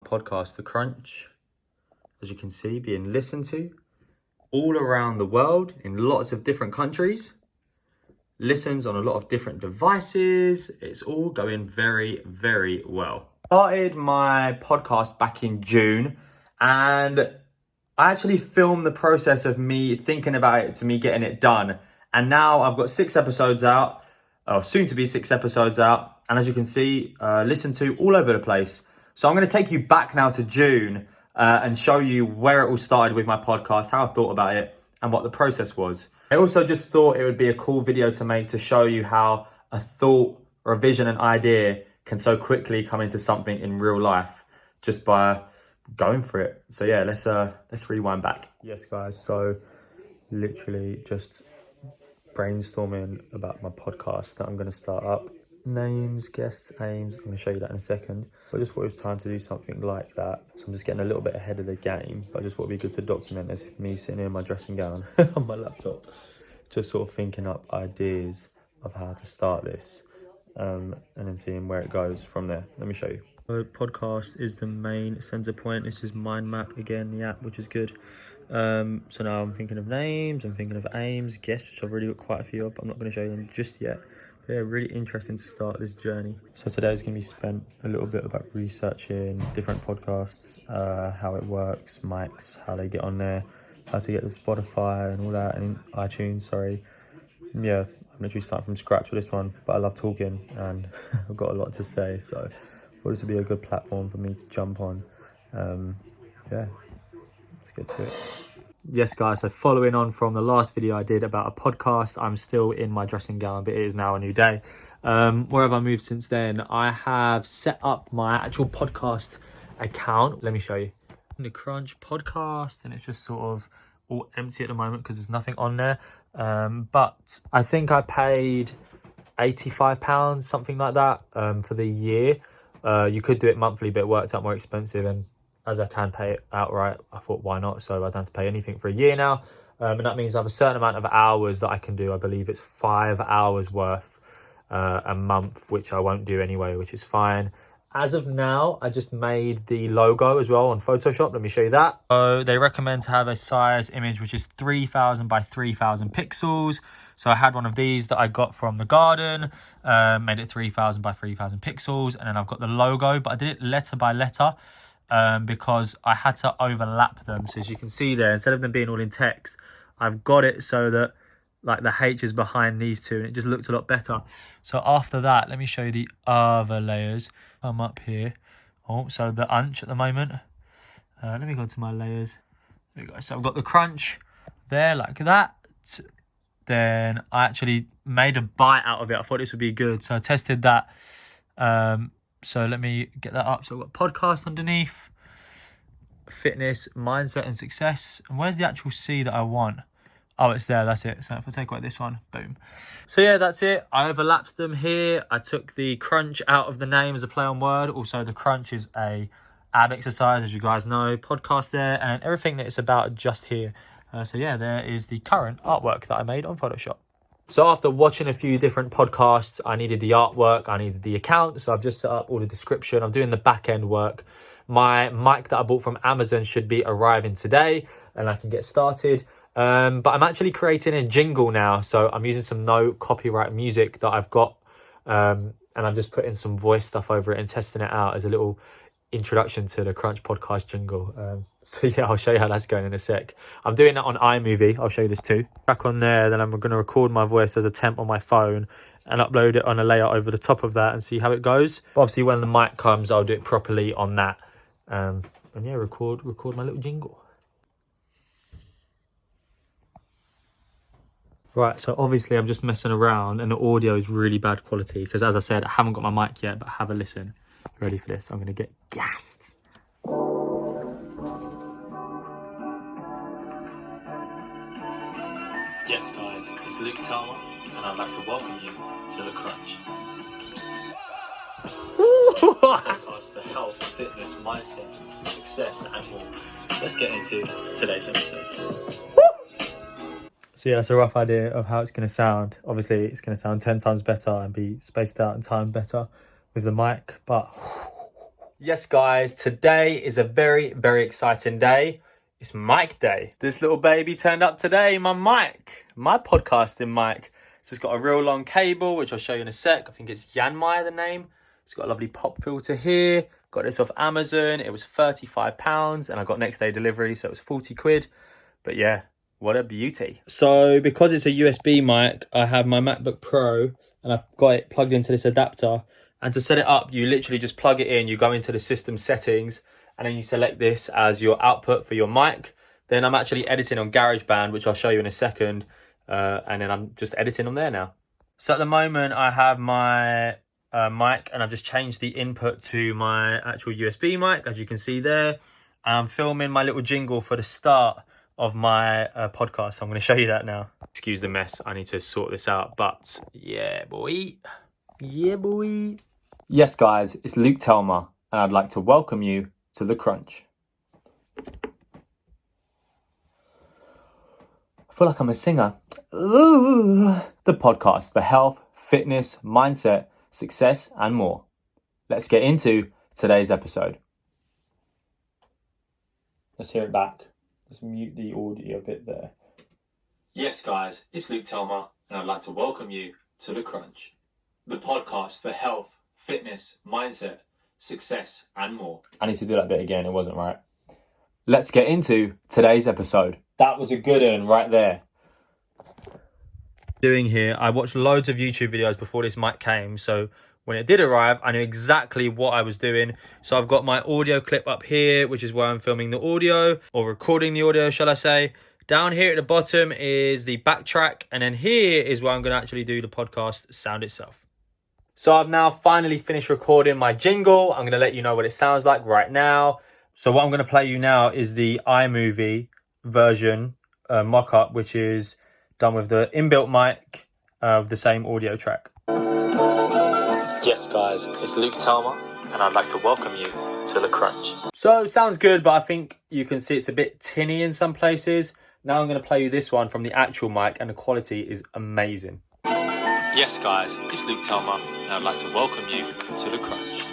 podcast, The Crunch, as you can see, being listened to all around the world in lots of different countries. Listens on a lot of different devices. It's all going very, very well. Started my podcast back in June, and I actually filmed the process of me thinking about it to me getting it done. And now I've got 6 episodes out, or soon to be 6 episodes out. And as you can see, listened to all over the place. So I'm going to take you back now to June and show you where it all started with my podcast, how I thought about it, and what the process was. I also just thought it would be a cool video to make to show you how a thought or a vision and idea can so quickly come into something in real life just by going for it. So yeah, let's rewind back. Yes, guys. So literally just brainstorming about my podcast that I'm going to start up. Names, guests, aims. I'm going to show you that in a second. But I just thought it was time to do something like that. So I'm just getting a little bit ahead of the game. But I just thought it'd be good to document as me sitting in my dressing gown on my laptop, just sort of thinking up ideas of how to start this, and then seeing where it goes from there. Let me show you. So podcast is the main center point. This is mind map again, the app, which is good. So now I'm thinking of names, I'm thinking of aims, guests, which I've already got quite a few of. I'm not going to show you them just yet. But yeah, really interesting to start this journey. So today is going to be spent a little bit about researching different podcasts, how it works, mics, how they get on there, how to get the Spotify and all that, and iTunes, sorry. Yeah, I'm literally starting from scratch with this one, but I love talking and I've got a lot to say, so I thought this would be a good platform for me to jump on. Yeah, let's get to it. Yes, guys, so following on from the last video I did about a podcast, I'm still in my dressing gown, but it is now a new day. Where have I moved since then? I have set up my actual podcast account. Let me show you. The Crunch podcast, and it's just sort of all empty at the moment because there's nothing on there. But I think I paid £85, something like that, for the year. You could do it monthly, but it worked out more expensive, and as I can pay it outright, I thought, why not? So I don't have to pay anything for a year now. And that means I have a certain amount of hours that I can do. I believe it's 5 hours worth a month, which I won't do anyway, which is fine. As of now, I just made the logo as well on Photoshop. Let me show you that. So they recommend to have a size image, which is 3000 by 3000 pixels. So I had one of these that I got from the garden, made it 3000 by 3000 pixels. And then I've got the logo, but I did it letter by letter. Because I had to overlap them. So as you can see there, instead of them being all in text, I've got it so that like the H is behind these two, and it just looks a lot better. So after that, let me show you the other layers. I'm up here. Oh, so the unch at the moment. Let me go to my layers. There we go. So I've got the crunch there like that. Then I actually made a bite out of it. I thought this would be good. So I tested that. So let me get that up. So I've got podcast underneath, fitness, mindset and success. And where's the actual C that I want? Oh, it's there. That's it. So if I take away this one, boom. So yeah, that's it. I overlapped them here. I took the crunch out of the name as a play on word. Also, the crunch is a ab exercise, as you guys know, podcast there, and everything that it's about just here. So yeah, there is the current artwork that I made on Photoshop. So after watching a few different podcasts, I needed the artwork, I needed the account. So I've just set up all the description. I'm doing the back end work. My mic that I bought from Amazon should be arriving today and I can get started. But I'm actually creating a jingle now. So I'm using some no copyright music that I've got. And I'm just putting some voice stuff over it and testing it out as a little introduction to the Crunch podcast jingle. So yeah, I'll show you how that's going in a sec. I'm doing that on iMovie. I'll show you this too. Back on there, then I'm going to record my voice as a temp on my phone and upload it on a layer over the top of that and see how it goes. But obviously, when the mic comes, I'll do it properly on that. And yeah, record my little jingle. Right, so obviously I'm just messing around and the audio is really bad quality because, as I said, I haven't got my mic yet, but have a listen. Ready for this? I'm going to get gassed. Yes, guys, it's Luke Talma, and I'd like to welcome you to The Crunch. Podcast for health, fitness, mindset, success, and more. Let's get into today's episode. So yeah, that's a rough idea of how it's going to sound. Obviously, it's going to sound 10 times better and be spaced out and timed better with the mic, but Yes, guys, today is a very, very exciting day. It's mic day. This little baby turned up today, my mic, my podcasting mic. So it's got a real long cable, which I'll show you in a sec. I think it's Yanmai, the name. It's got a lovely pop filter here. Got this off Amazon. It was £35 and I got next day delivery, so it was 40 quid. But yeah, what a beauty. So because it's a USB mic, I have my MacBook Pro and I've got it plugged into this adapter. And to set it up, you literally just plug it in, you go into the system settings, and then you select this as your output for your mic. Then I'm actually editing on GarageBand, which I'll show you in a second. And then I'm just editing on there now. So at the moment, I have my mic, and I've just changed the input to my actual USB mic, as you can see there. And I'm filming my little jingle for the start of my podcast. So I'm going to show you that now. Excuse the mess. I need to sort this out. But yeah, boy. Yeah, boy. Yes, guys, it's Luke Telmer, and I'd like to welcome you to The Crunch. I feel like I'm a singer. Ooh. The podcast for health, fitness, mindset, success, and more. Let's get into today's episode. Let's hear it back. Let's mute the audio bit there. Yes, guys, it's Luke Telmer, and I'd like to welcome you to The Crunch, the podcast for health, fitness, mindset, success, and more. I need to do that bit again, it wasn't right. Let's get into today's episode. That was a good one right there. Doing here, I watched loads of YouTube videos before this mic came, so when it did arrive, I knew exactly what I was doing. So I've got my audio clip up here, which is where I'm filming the audio, or recording the audio, shall I say. Down here at the bottom is the backtrack, and then here is where I'm going to actually do the podcast sound itself. So I've now finally finished recording my jingle. I'm going to let you know what it sounds like right now. So what I'm going to play you now is the iMovie version mock-up, which is done with the inbuilt mic of the same audio track. Yes, guys, it's Luke Telmer, and I'd like to welcome you to The Crunch. So sounds good, but I think you can see it's a bit tinny in some places. Now I'm going to play you this one from the actual mic, and the quality is amazing. Yes, guys, it's Luke Telmer, and I'd like to welcome you to The Crunch.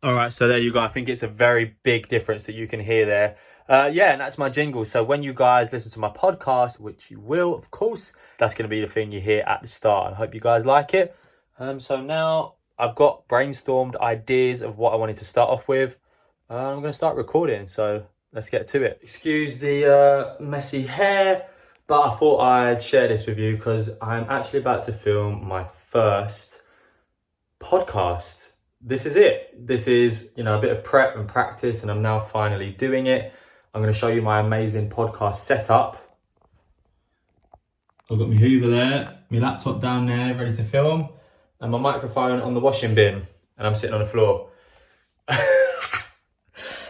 All right, so there you go. I think it's a very big difference that you can hear there. Yeah, and that's my jingle. So when you guys listen to my podcast, which you will, of course, that's going to be the thing you hear at the start. I hope you guys like it. So now I've got brainstormed ideas of what I wanted to start off with. I'm going to start recording, so let's get to it. Excuse the messy hair. But I thought I'd share this with you because I'm actually about to film my first podcast. This is it. This is, a bit of prep and practice, and I'm now finally doing it. I'm going to show you my amazing podcast setup. I've got my Hoover there, my laptop down there, ready to film, and my microphone on the washing bin, and I'm sitting on the floor.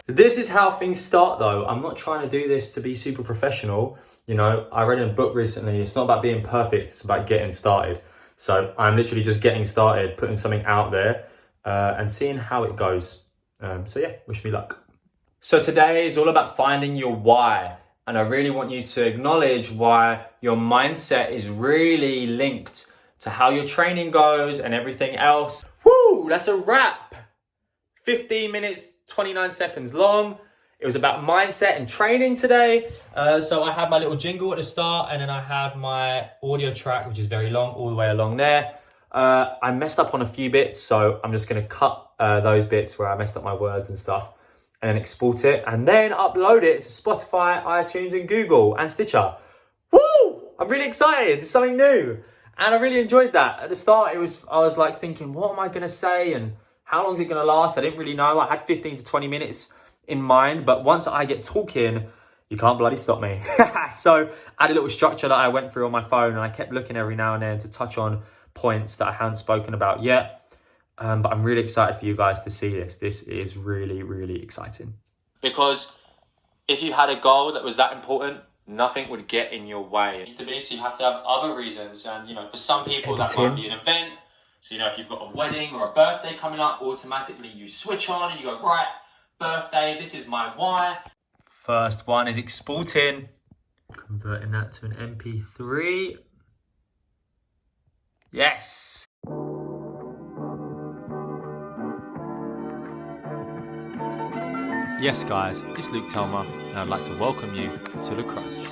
This is how things start, though. I'm not trying to do this to be super professional. I read in a book recently, it's not about being perfect, it's about getting started. So I'm literally just getting started, putting something out there and seeing how it goes. So yeah, wish me luck. So today is all about finding your why. And I really want you to acknowledge why your mindset is really linked to how your training goes and everything else. Woo, that's a wrap. 15 minutes, 29 seconds long. It was about mindset and training today. So I have my little jingle at the start, and then I have my audio track, which is very long, all the way along there. I messed up on a few bits, so I'm just going to cut those bits where I messed up my words and stuff, and then export it, and then upload it to Spotify, iTunes, and Google, and Stitcher. Woo! I'm really excited. It's something new. And I really enjoyed that. At the start, I was like thinking, what am I going to say? And how long is it going to last? I didn't really know. I had 15 to 20 minutes in mind, but once I get talking, you can't bloody stop me. So I had a little structure that I went through on my phone, and I kept looking every now and then to touch on points that I hadn't spoken about yet. But I'm really excited for you guys to see this. This is really, really exciting. Because if you had a goal that was that important, nothing would get in your way. It needs to be, so you have to have other reasons. And, for some people, that might be an event. So, if you've got a wedding or a birthday coming up, automatically you switch on and you go, right, birthday, this is my why. First one is exporting. Converting that to an MP3. Yes. Yes, guys, it's Luke Telmer, and I'd like to welcome you to The Crunch.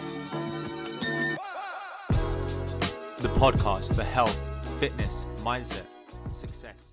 The podcast for health, fitness, mindset, success.